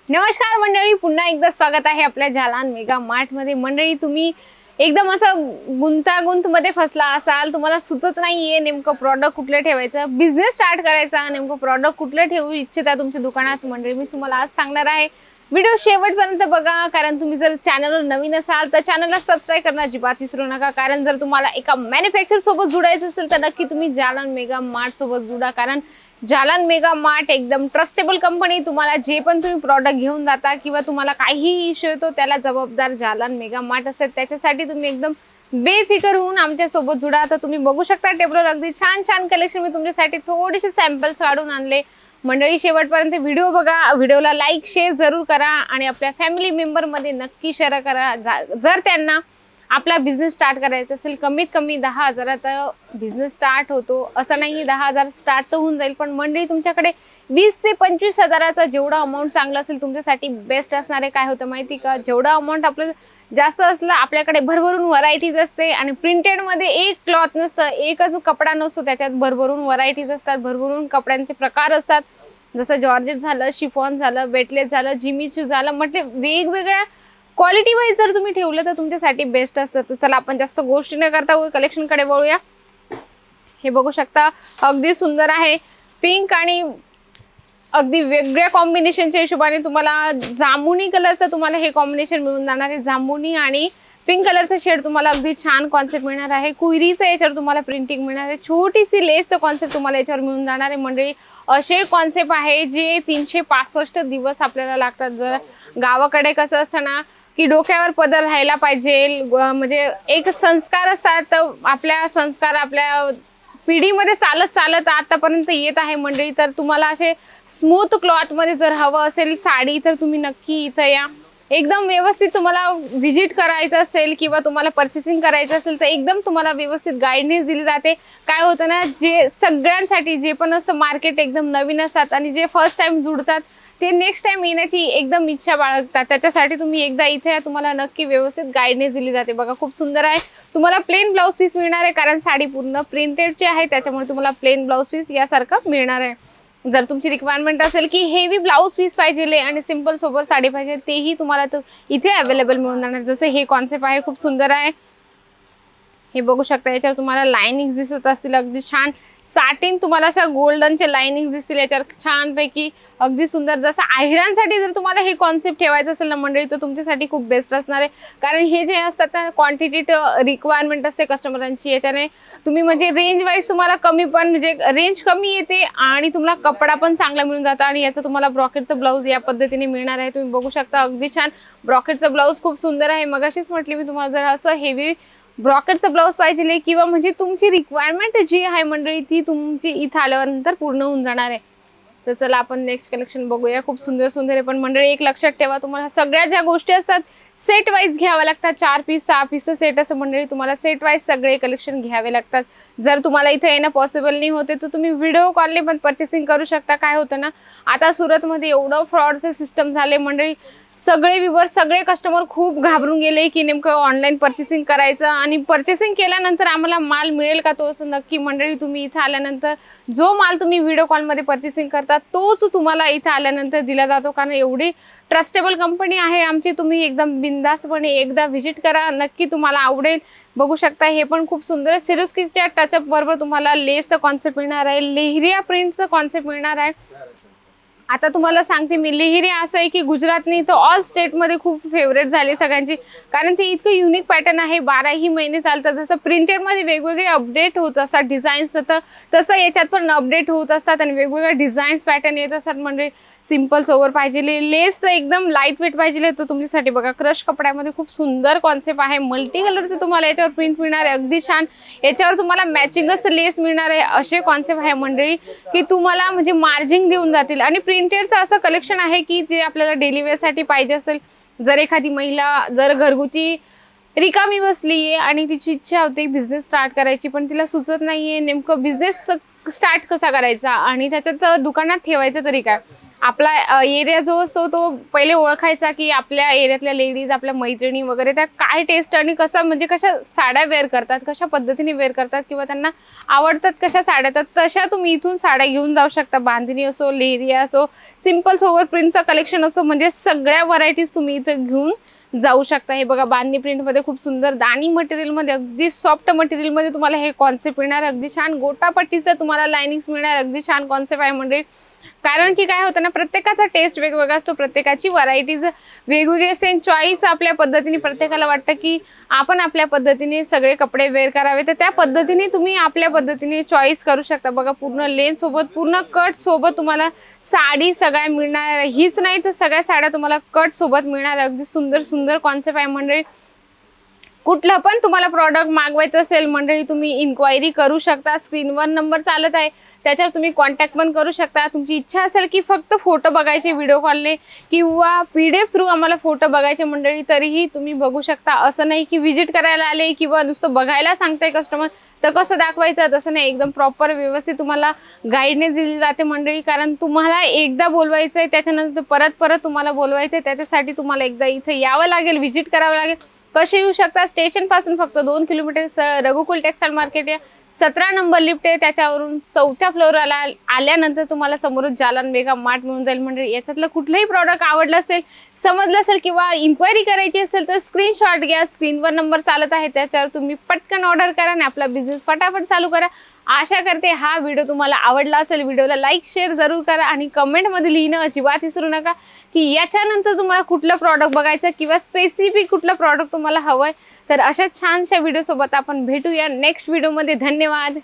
नमस्कार मंडळी, पुन्हा एकदा स्वागत आहे आपल्या जालान मेगा मार्ट मध्ये। मंडळी, तुम्ही एकदम असं गुंतागुंत मध्ये फसला असाल, तुम्हाला सुचत नाहीये नेमकं प्रॉडक्ट कुठलं ठेवायचं, बिझनेस स्टार्ट करायचा, नेमकं प्रॉडक्ट कुठलं ठेवू इच्छिता तुमच्या दुकानात। मंडळी, मी तुम्हाला आज सांगणार आहे, व्हिडिओ शेवटपर्यंत बघा, कारण तुम्ही जर चॅनलवर नवीन असाल तर चॅनलला सबस्क्राइब करणं अजिबात विसरू नका। कारण जर तुम्हाला एका मॅन्युफॅक्चर सोबत जुडायचं असेल तर नक्की तुम्ही जालान मेगा मार्ट सोबत जुडा, कारण जालान मेगा मार्ट एकदम ट्रस्टेबल कंपनी। तुम्हाला जे पण तुम्ही प्रॉडक्ट घेऊन जाता किंवा तुम्हाला काही इश्यू येतो त्याला जबाबदार जालान मेगा मार्ट असते। त्याच्यासाठी तुम्ही एकदम बेफिकर होऊन आमच्या सोबत जुडा। तर तुम्ही बघू शकता टेबलवर अगदी छान छान कलेक्शन मी तुमच्यासाठी थोडेसे सॅम्पल्स काढून आणले। मंडळी, शेवटपर्यंत व्हिडिओ बघा, व्हिडिओला लाईक शेअर जरूर करा आणि आपल्या फॅमिली मेंबर मध्ये नक्की शेअर करा। जर त्यांना आपला बिझनेस स्टार्ट करायचा असेल, कमीत कमी 10,000 बिझनेस स्टार्ट होतो, असं नाही 10,000 स्टार्ट तर होऊन जाईल, पण मंडळी तुमच्याकडे 20 ते 25,000चा जेवढा अमाउंट चांगला असेल तुमच्यासाठी बेस्ट असणार आहे। काय होतं माहिती का, जेवढा अमाउंट आपलं जास्त असलं आपल्याकडे भरभरून व्हरायटीज असते आणि प्रिंटेड मध्ये एक क्लॉथ नसतं, एकच कपडा नसतो, त्याच्यात भरभरून व्हरायटीज असतात, भरभरून कपड्यांचे प्रकार असतात। जसं जॉर्जेट झालं, शिफॉन झालं, वेटलेस झालं, जिमीचू झालं, म्हटले वेगवेगळ्या क्वालिटी वाईज जर तुम्ही ठेवलं तर तुमच्यासाठी बेस्ट असतं। तर चला आपण जास्त गोष्टी न करता कलेक्शन कडे वळूया। हे बघू शकता अगदी सुंदर आहे, पिंक आणि अगदी वेगळ्या कॉम्बिनेशनच्या हिशोबाने तुम्हाला जामुनी कलरचं तुम्हाला हे कॉम्बिनेशन मिळून जाणार आहे। जामुनी आणि पिंक कलरचा शेड तुम्हाला अगदी छान कॉन्सेप्ट मिळणार आहे। कुयरीचं याच्यावर तुम्हाला प्रिंटिंग मिळणार आहे, छोटीशी लेसचं कॉन्सेप्ट तुम्हाला याच्यावर मिळून जाणार आहे। मंडळी, असे कॉन्सेप्ट आहे जे 365 दिवस आपल्याला लागतात। जर गावाकडे कसं असतं ना की डोक्यावर पदर राहायला पाहिजे, म्हणजे एक संस्कार असतात, तर आपल्या संस्कार आपल्या पिढीमध्ये चालत चालत आतापर्यंत येत आहे। मंडळी, तर तुम्हाला असे स्मूथ क्लॉथ मध्ये जर हवं असेल साडी तर तुम्ही नक्की इथं या। एकदम व्यवस्थित तुम्हाला व्हिजिट करायचं असेल किंवा तुम्हाला परचेसिंग करायचं असेल तर एकदम तुम्हाला व्यवस्थित गाईडन्स दिली जाते। काय होतं ना, जे सगळ्यांसाठी जे पण असं मार्केट एकदम नवीन असतात आणि जे फर्स्ट टाइम जुडतात ते नेक्स्ट टाइम येण्याची एकदम इच्छा बाळगतात, त्याच्यासाठी तुम्ही एकदा इथे तुम्हाला नक्की व्यवस्थित गाईडन्स दिली जाते। बघा, खूप सुंदर आहे, तुम्हाला प्लेन ब्लाउज पीस मिळणार आहे, कारण साडी पूर्ण प्रिंटेडची आहे, त्याच्यामुळे तुम्हाला प्लेन ब्लाउज पीस यासारखं मिळणार आहे। जर तुमची रिक्वायरमेंट असेल की हेवी ब्लाउज पीस पाहिजे आणि सिंपल सोबत साडी पाहिजे, तेही तुम्हाला इथे अवेलेबल मिळून जाणार। जसं हे कॉन्सेप्ट आहे, खूप सुंदर आहे, हे बघू शकता। याच्यावर तुम्हाला लाइनिंग दिसत असतील, अगदी छान साटिन तुम्हाला अशा गोल्डनचे लाइनिंग दिसतील याच्यावर छानपैकी, अगदी सुंदर। जसं आयरनसाठी जर तुम्हाला हे कॉन्सेप्ट ठेवायचं असेल ना मंडळी तर तुमच्यासाठी खूप बेस्ट असणार आहे, कारण हे जे असतात ना क्वांटिटी रिक्वायरमेंट असते कस्टमरांची, याच्याने तुम्ही म्हणजे रेंज वाईज तुम्हाला कमी पण म्हणजे रेंज कमी येते आणि तुम्हाला कपडा पण चांगला मिळून जातो। आणि याचं तुम्हाला ब्रॉकेटचं ब्लाऊज या पद्धतीने मिळणार आहे, तुम्ही बघू शकता अगदी छान ब्रॉकेटचं ब्लाऊज खूप सुंदर आहे। मगाशीच म्हटली मी तुम्हाला, जर असं हेवी ब्रॉकेटचं ब्लाऊज पाहिजे किंवा म्हणजे तुमची रिक्वायरमेंट जी आहे मंडळी ती तुमची इथं आल्यानंतर पूर्ण होऊन जाणार आहे। तर चला आपण नेक्स्ट कलेक्शन बघूया, खूप सुंदर सुंदर आहे। पण मंडळी, एक लक्षात ठेवा, तुम्हाला सगळ्या ज्या गोष्टी असतात सेट वाईज घ्याव्या लागतात, 4 पीस 6 पीस सेट असं मंडळी तुम्हाला सेट वाईज सगळे कलेक्शन घ्यावे लागतात। जर तुम्हाला इथे येणं पॉसिबल नाही होते तर तुम्ही व्हिडिओ कॉलने पण परचेसिंग करू शकता। काय होतं ना, आता सुरतमध्ये एवढं फ्रॉडचे सिस्टम झाले मंडळी, सगळे व्ह्यूअर्स सगळे कस्टमर खूप घाबरून गेले की नेमकं ऑनलाईन परचेसिंग करायचं आणि परचेसिंग केल्यानंतर आम्हाला माल मिळेल का, तो असं नक्की मंडळी तुम्ही इथं आल्यानंतर जो माल तुम्ही व्हिडिओ कॉलमध्ये परचेसिंग करता तोच तुम्हाला इथं आल्यानंतर दिला जातो, कारण एवढी ट्रस्टेबल कंपनी आहे आमची। तुम्ही एकदम बिंदासपणे एकदा व्हिजिट करा, नक्की तुम्हाला आवडेल। बघू शकता हे पण खूप सुंदर सिरोस्कीच्या टचअप बरोबर तुम्हाला लेसचं कॉन्सेप्ट मिळणार आहे, लेहरिया प्रिंटचं कॉन्सेप्ट मिळणार आहे। आता तुम्हाला सांगते मी, लेहरिया असं आहे की गुजरातनी तर ऑल स्टेटमध्ये खूप फेवरेट झाली सगळ्यांची, कारण ते इतकं युनिक पॅटर्न आहे, 12ही महिने चालतं। जसं प्रिंटेडमध्ये वेगवेगळे अपडेट होत असतात डिझाईन्स, तर तसं याच्यात पण अपडेट होत असतात आणि वेगवेगळे डिझाईन्स पॅटर्न येत असतात। म्हणजे सिंपल सोबर पाहिजे, लेस एकदम लाईट वेट पाहिजे तर तुमच्यासाठी बघा क्रश कपड्यामध्ये खूप सुंदर कॉन्सेप्ट आहे, मल्टी कलरचं तुम्हाला याच्यावर प्रिंट मिळणार आहे, अगदी छान। याच्यावर तुम्हाला मॅचिंगच लेस मिळणार आहे, असे कॉन्सेप्ट आहे मंडळी की तुम्हाला म्हणजे मार्जिंग देऊन जातील। आणि प्रिंटेडचं असं कलेक्शन आहे की जे आपल्याला डेली वेअरसाठी पाहिजे असेल, जर एखादी महिला जर घरगुती रिकामी बसली आहे आणि तिची इच्छा होती बिझनेस स्टार्ट करायची, पण तिला सुचत नाहीये नेमकं बिझनेस स्टार्ट कसा करायचा आणि त्याच्यात दुकानात ठेवायचं तरी काय, आपला एरिया जो असतो तो पहिले ओळखायचा, की आपल्या एरियातल्या लेडीज, आपल्या मैत्रिणी वगैरे त्या काय टेस्ट आणि कसं म्हणजे कशा साड्या वेअर करतात, कशा पद्धतीने वेअर करतात किंवा त्यांना आवडतात कशा साड्या, तर तशा तुम्ही इथून साड्या घेऊन जाऊ शकता. बांधणी असो, लेहरिया असो, सिम्पल सोवर प्रिंटचं कलेक्शन असो, म्हणजे सगळ्या व्हरायटीज तुम्ही इथं घेऊन जाऊ शकता. हे बघा बांधणी प्रिंटमध्ये खूप सुंदर दाणी मटेरियलमध्ये, अगदी सॉफ्ट मटेरियलमध्ये तुम्हाला हे कॉन्सेप्ट मिळणार. अगदी छान गोटापट्टीचं तुम्हाला लाइनिंग्स मिळणार. अगदी छान कॉन्सेप्ट आहे म्हणजे, कारण की काय होतं ना, प्रत्येकाचा टेस्ट वेगवेगळा असतो, प्रत्येकाची व्हरायटीज वेगवेगळी असते. चॉईस आपल्या पद्धतीने, प्रत्येकाला वाटतं की आपण आपल्या पद्धतीने सगळे कपडे वेअर करावे, तर त्या पद्धतीने तुम्ही आपल्या पद्धतीने चॉईस करू शकता. बघा पूर्ण लेन सोबत, पूर्ण कट सोबत तुम्हाला साडी सगळ्या मिळणार. हीच नाही तर सगळ्या साड्या तुम्हाला कट सोबत मिळणार. अगदी सुंदर सुंदर कॉन्सेप्ट आहे मंडळी. कुठलं पण तुम्हाला प्रॉडक्ट मागवायचं असेल मंडळी, तुम्ही इन्क्वायरी करू शकता. स्क्रीनवर नंबर चालत आहे, त्याच्यावर तुम्ही कॉन्टॅक्ट पण करू शकता. तुमची इच्छा असेल की फक्त फोटो बघायचे व्हिडिओ कॉलने किंवा PDF थ्रू आम्हाला फोटो बघायचे मंडळी, तरीही तुम्ही बघू शकता. असं नाही की व्हिजिट करायला आले किंवा नुसतं बघायला सांगताय कस्टमर तर कसं दाखवायचं, तसं नाही. एकदम प्रॉपर व्यवस्थित तुम्हाला गाईडनेस दिली जाते मंडळी. कारण तुम्हाला एकदा बोलवायचं आहे, त्याच्यानंतर परत परत तुम्हाला बोलवायचं आहे, त्याच्यासाठी तुम्हाला एकदा इथे यावं लागेल, व्हिजिट करावं लागेल. कसे येऊ शकता, स्टेशन पासून फक्त 2 किलोमीटर रघुकुल टेक्सटाईल मार्केट या 17 नंबर लिफ्ट आहे, त्याच्यावरून 4थ्या फ्लोअरला आल्यानंतर तुम्हाला समोरच जालान मेगा मार्ट मिळून जाईल मंडळी. याच्यातलं कुठलंही प्रॉडक्ट आवडलं असेल, समजलं असेल किंवा इन्क्वायरी करायची असेल तर स्क्रीनशॉट घ्या. स्क्रीनवर नंबर चालत आहे, त्याच्यावर तुम्ही पटकन ऑर्डर करा आणि आपला बिझनेस फटाफट चालू करा. आशा करते हा व्हिडिओ तुम्हाला आवडला असेल. व्हिडिओला लाईक शेअर जरूर करा आणि कमेंटमध्ये लिहिणं अजिबात विसरू नका की याच्यानंतर तुम्हाला कुठलं प्रॉडक्ट बघायचं किंवा स्पेसिफिक कुठलं प्रॉडक्ट तुम्हाला हवंय. तर अशा छानशा व्हिडिओ सोबत आपण भेटूया नेक्स्ट व्हिडिओमध्ये. धन्यवाद.